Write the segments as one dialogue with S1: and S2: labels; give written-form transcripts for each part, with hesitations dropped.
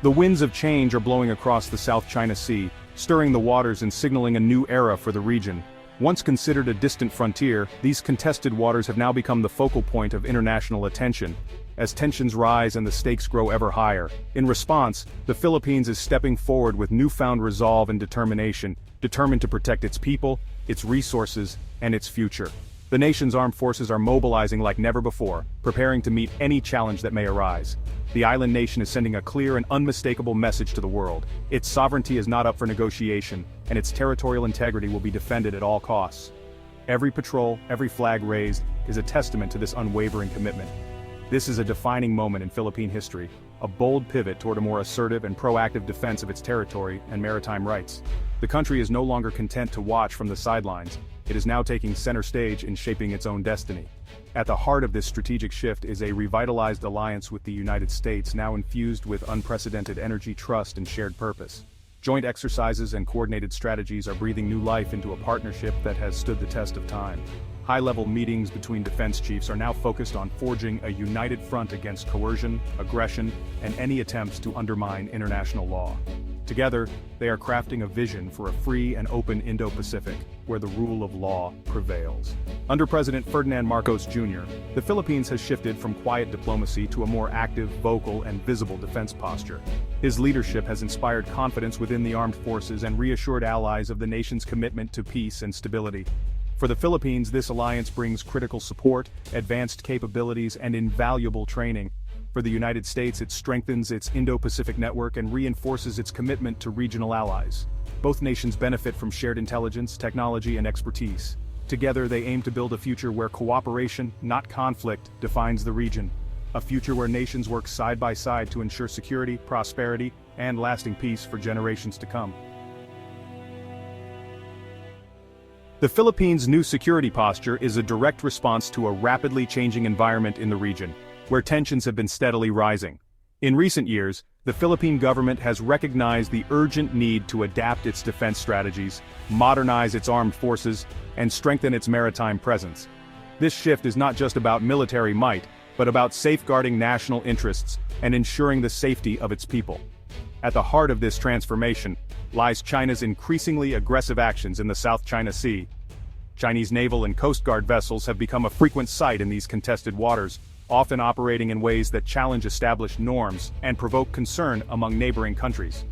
S1: The winds of change are blowing across the South China Sea, stirring the waters and signaling a new era for the region. Once considered a distant frontier, these contested waters have now become the focal point of international attention. As tensions rise and the stakes grow ever higher, in response, the Philippines is stepping forward with newfound resolve and determination, determined to protect its people, its resources, and its future. The nation's armed forces are mobilizing like never before, preparing to meet any challenge that may arise. The island nation is sending a clear and unmistakable message to the world. Its sovereignty is not up for negotiation, and its territorial integrity will be defended at all costs. Every patrol, every flag raised, is a testament to this unwavering commitment. This is a defining moment in Philippine history, a bold pivot toward a more assertive and proactive defense of its territory and maritime rights. The country is no longer content to watch from the sidelines. It is now taking center stage in shaping its own destiny. At the heart of this strategic shift is a revitalized alliance with the United States, now infused with unprecedented energy, trust, and shared purpose. Joint exercises and coordinated strategies are breathing new life into a partnership that has stood the test of time. High-level meetings between defense chiefs are now focused on forging a united front against coercion, aggression, and any attempts to undermine international law. Together, they are crafting a vision for a free and open Indo-Pacific, where the rule of law prevails. Under President Ferdinand Marcos Jr., the Philippines has shifted from quiet diplomacy to a more active, vocal, and visible defense posture. His leadership has inspired confidence within the armed forces and reassured allies of the nation's commitment to peace and stability. For the Philippines, this alliance brings critical support, advanced capabilities, and invaluable training. For the United States, it strengthens its Indo-Pacific network and reinforces its commitment to regional allies. Both nations benefit from shared intelligence, technology, and expertise. Together, they aim to build a future where cooperation, not conflict, defines the region. A future where nations work side by side to ensure security, prosperity, and lasting peace for generations to come. The Philippines' new security posture is a direct response to a rapidly changing environment in the region, where tensions have been steadily rising. In recent years, the Philippine government has recognized the urgent need to adapt its defense strategies, modernize its armed forces, and strengthen its maritime presence. This shift is not just about military might, but about safeguarding national interests and ensuring the safety of its people. At the heart of this transformation lies China's increasingly aggressive actions in the South China Sea. Chinese naval and coast guard vessels have become a frequent sight in these contested waters, often operating in ways that challenge established norms and provoke concern among neighboring countries.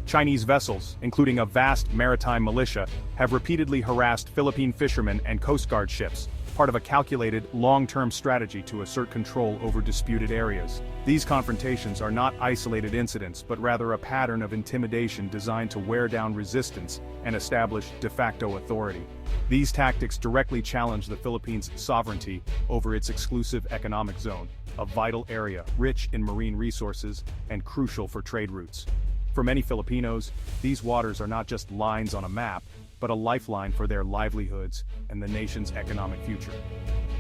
S1: Chinese vessels, including a vast maritime militia, have repeatedly harassed Philippine fishermen and coast guard ships, part of a calculated, long-term strategy to assert control over disputed areas. These confrontations are not isolated incidents, but rather a pattern of intimidation designed to wear down resistance and establish de facto authority. These tactics directly challenge the Philippines' sovereignty over its exclusive economic zone, a vital area rich in marine resources and crucial for trade routes. For many Filipinos, these waters are not just lines on a map, but a lifeline for their livelihoods and the nation's economic future.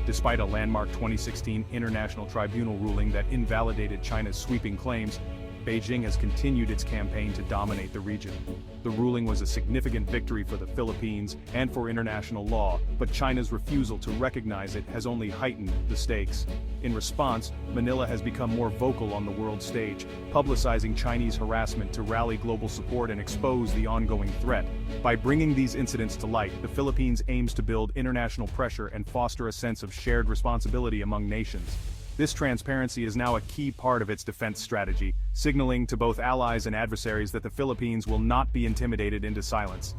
S1: Despite a landmark 2016 International Tribunal ruling that invalidated China's sweeping claims, Beijing has continued its campaign to dominate the region. The ruling was a significant victory for the Philippines and for international law, but China's refusal to recognize it has only heightened the stakes. In response, Manila has become more vocal on the world stage, publicizing Chinese harassment to rally global support and expose the ongoing threat. By bringing these incidents to light, the Philippines aims to build international pressure and foster a sense of shared responsibility among nations. This transparency is now a key part of its defense strategy, signaling to both allies and adversaries that the Philippines will not be intimidated into silence.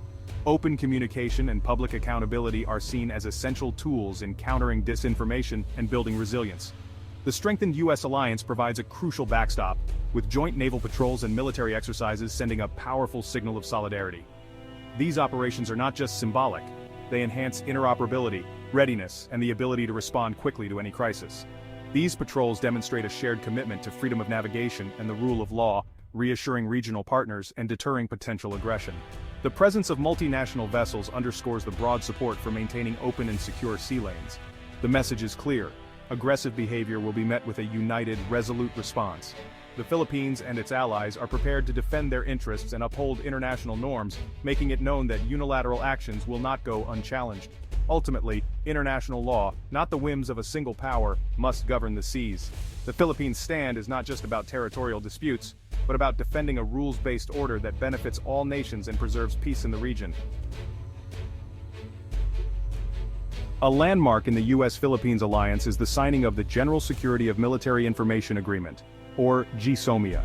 S1: Open communication and public accountability are seen as essential tools in countering disinformation and building resilience. The strengthened U.S. alliance provides a crucial backstop, with joint naval patrols and military exercises sending a powerful signal of solidarity. These operations are not just symbolic, they enhance interoperability, readiness, and the ability to respond quickly to any crisis. These patrols demonstrate a shared commitment to freedom of navigation and the rule of law, reassuring regional partners and deterring potential aggression. The presence of multinational vessels underscores the broad support for maintaining open and secure sea lanes. The message is clear: aggressive behavior will be met with a united, resolute response. The Philippines and its allies are prepared to defend their interests and uphold international norms, making it known that unilateral actions will not go unchallenged. Ultimately, international law, not the whims of a single power, must govern the seas. The Philippines' stand is not just about territorial disputes, but about defending a rules-based order that benefits all nations and preserves peace in the region. A landmark in the U.S.-Philippines alliance is the signing of the General Security of Military Information Agreement, or GSOMIA.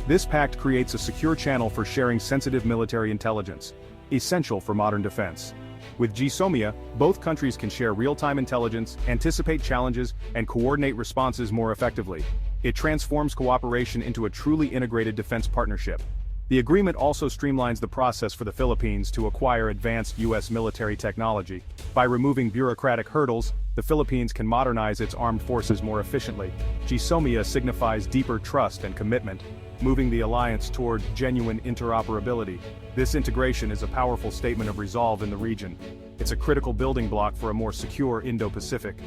S1: This pact creates a secure channel for sharing sensitive military intelligence, essential for modern defense. With GSOMIA, both countries can share real-time intelligence, anticipate challenges, and coordinate responses more effectively. It transforms cooperation into a truly integrated defense partnership. The agreement also streamlines the process for the Philippines to acquire advanced U.S. military technology. By removing bureaucratic hurdles, the Philippines can modernize its armed forces more efficiently. GSOMIA signifies deeper trust and commitment, moving the alliance toward genuine interoperability. This integration is a powerful statement of resolve in the region. It's a critical building block for a more secure Indo-Pacific.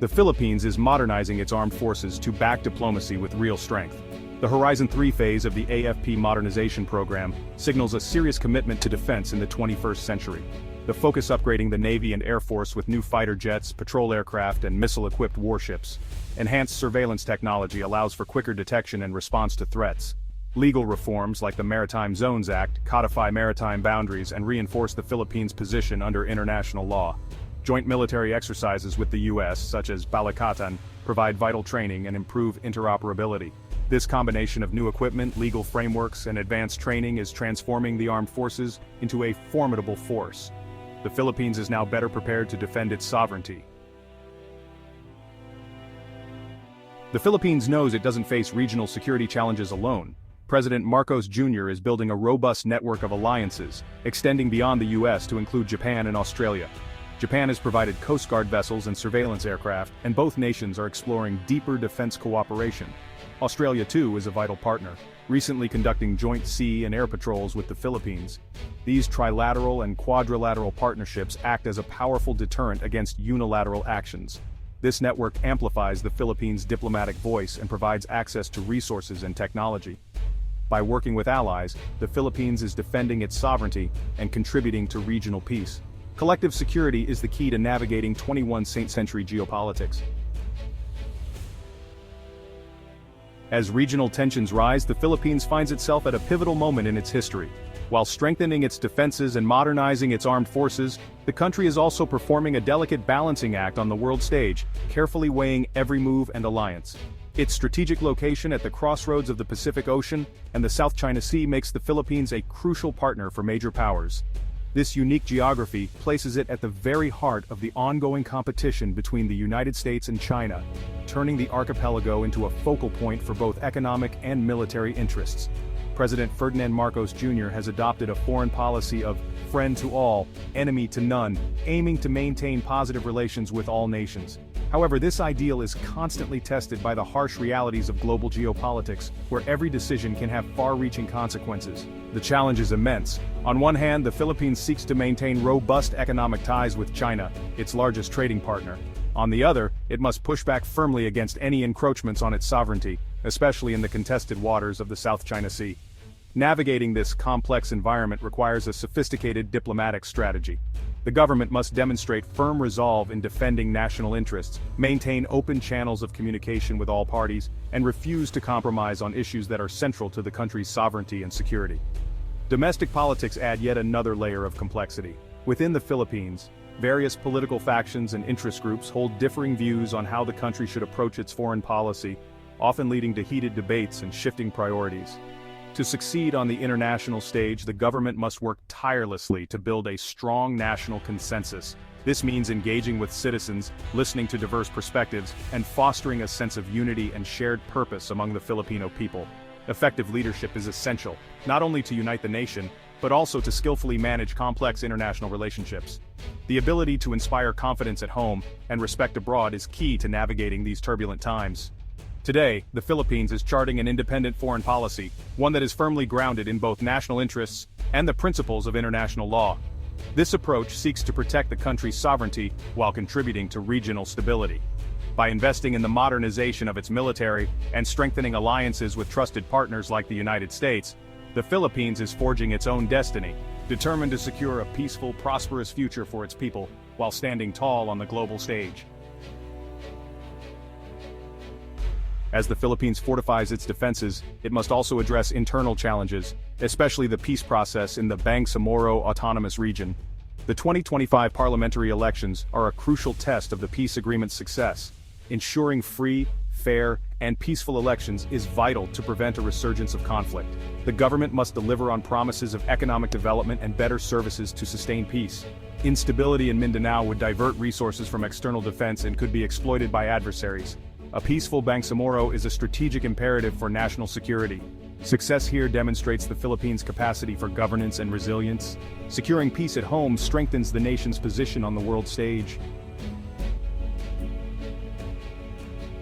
S1: The Philippines is modernizing its armed forces to back diplomacy with real strength. The Horizon 3 phase of the AFP modernization program signals a serious commitment to defense in the 21st century. The focus upgrading the Navy and Air Force with new fighter jets, patrol aircraft, and missile-equipped warships. Enhanced surveillance technology allows for quicker detection and response to threats. Legal reforms like the Maritime Zones Act codify maritime boundaries and reinforce the Philippines' position under international law. Joint military exercises with the U.S., such as Balikatan, provide vital training and improve interoperability. This combination of new equipment, legal frameworks, and advanced training is transforming the armed forces into a formidable force. The Philippines is now better prepared to defend its sovereignty. The Philippines knows it doesn't face regional security challenges alone. President Marcos Jr. is building a robust network of alliances, extending beyond the U.S. to include Japan and Australia. Japan has provided Coast Guard vessels and surveillance aircraft, and both nations are exploring deeper defense cooperation. Australia, too, is a vital partner, recently conducting joint sea and air patrols with the Philippines. These trilateral and quadrilateral partnerships act as a powerful deterrent against unilateral actions. This network amplifies the Philippines' diplomatic voice and provides access to resources and technology. By working with allies, the Philippines is defending its sovereignty and contributing to regional peace. Collective security is the key to navigating 21st century geopolitics. As regional tensions rise, the Philippines finds itself at a pivotal moment in its history. While strengthening its defenses and modernizing its armed forces, the country is also performing a delicate balancing act on the world stage, carefully weighing every move and alliance. Its strategic location at the crossroads of the Pacific Ocean and the South China Sea makes the Philippines a crucial partner for major powers. This unique geography places it at the very heart of the ongoing competition between the United States and China, turning the archipelago into a focal point for both economic and military interests. President Ferdinand Marcos Jr. has adopted a foreign policy of friend to all, enemy to none, aiming to maintain positive relations with all nations. However, this ideal is constantly tested by the harsh realities of global geopolitics, where every decision can have far-reaching consequences. The challenge is immense. On one hand, the Philippines seeks to maintain robust economic ties with China, its largest trading partner. On the other, it must push back firmly against any encroachments on its sovereignty, especially in the contested waters of the South China Sea. Navigating this complex environment requires a sophisticated diplomatic strategy. The government must demonstrate firm resolve in defending national interests, maintain open channels of communication with all parties, and refuse to compromise on issues that are central to the country's sovereignty and security. Domestic politics add yet another layer of complexity. Within the Philippines, various political factions and interest groups hold differing views on how the country should approach its foreign policy, often leading to heated debates and shifting priorities. To succeed on the international stage, the government must work tirelessly to build a strong national consensus. This means engaging with citizens, listening to diverse perspectives, and fostering a sense of unity and shared purpose among the Filipino people. Effective leadership is essential, not only to unite the nation, but also to skillfully manage complex international relationships. The ability to inspire confidence at home and respect abroad is key to navigating these turbulent times. Today, the Philippines is charting an independent foreign policy, one that is firmly grounded in both national interests and the principles of international law. This approach seeks to protect the country's sovereignty while contributing to regional stability. By investing in the modernization of its military and strengthening alliances with trusted partners like the United States, the Philippines is forging its own destiny, determined to secure a peaceful, prosperous future for its people while standing tall on the global stage. As the Philippines fortifies its defenses, it must also address internal challenges, especially the peace process in the Bangsamoro Autonomous Region. The 2025 parliamentary elections are a crucial test of the peace agreement's success. Ensuring free, fair, and peaceful elections is vital to prevent a resurgence of conflict. The government must deliver on promises of economic development and better services to sustain peace. Instability in Mindanao would divert resources from external defense and could be exploited by adversaries. A peaceful Bangsamoro is a strategic imperative for national security. Success here demonstrates the Philippines' capacity for governance and resilience. Securing peace at home strengthens the nation's position on the world stage.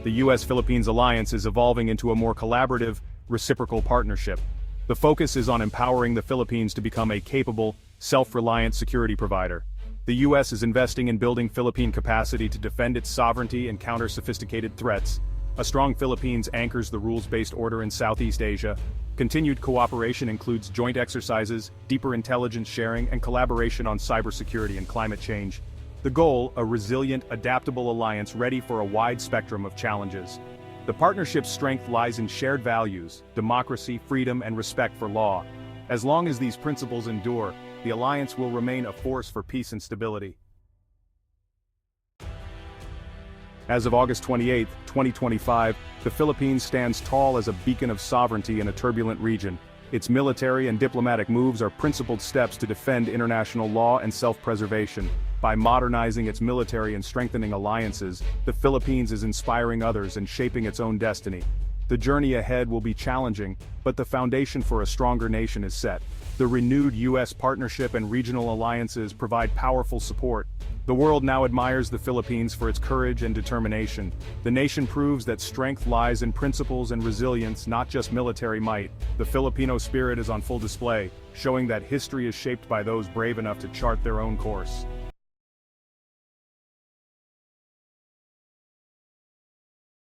S1: The U.S.-Philippines alliance is evolving into a more collaborative, reciprocal partnership. The focus is on empowering the Philippines to become a capable, self-reliant security provider. The U.S. is investing in building Philippine capacity to defend its sovereignty and counter sophisticated threats. A strong Philippines anchors the rules-based order in Southeast Asia. Continued cooperation includes joint exercises, deeper intelligence sharing, and collaboration on cybersecurity and climate change. The goal, a resilient, adaptable alliance ready for a wide spectrum of challenges. The partnership's strength lies in shared values, democracy, freedom, and respect for law. As long as these principles endure, the alliance will remain a force for peace and stability. As of August 28, 2025, the Philippines stands tall as a beacon of sovereignty in a turbulent region. Its military and diplomatic moves are principled steps to defend international law and self-preservation. By modernizing its military and strengthening alliances, the Philippines is inspiring others and shaping its own destiny. The journey ahead will be challenging, but the foundation for a stronger nation is set. The renewed U.S. partnership and regional alliances provide powerful support. The world now admires the Philippines for its courage and determination. The nation proves that strength lies in principles and resilience, not just military might. The Filipino spirit is on full display, showing that history is shaped by those brave enough to chart their own course.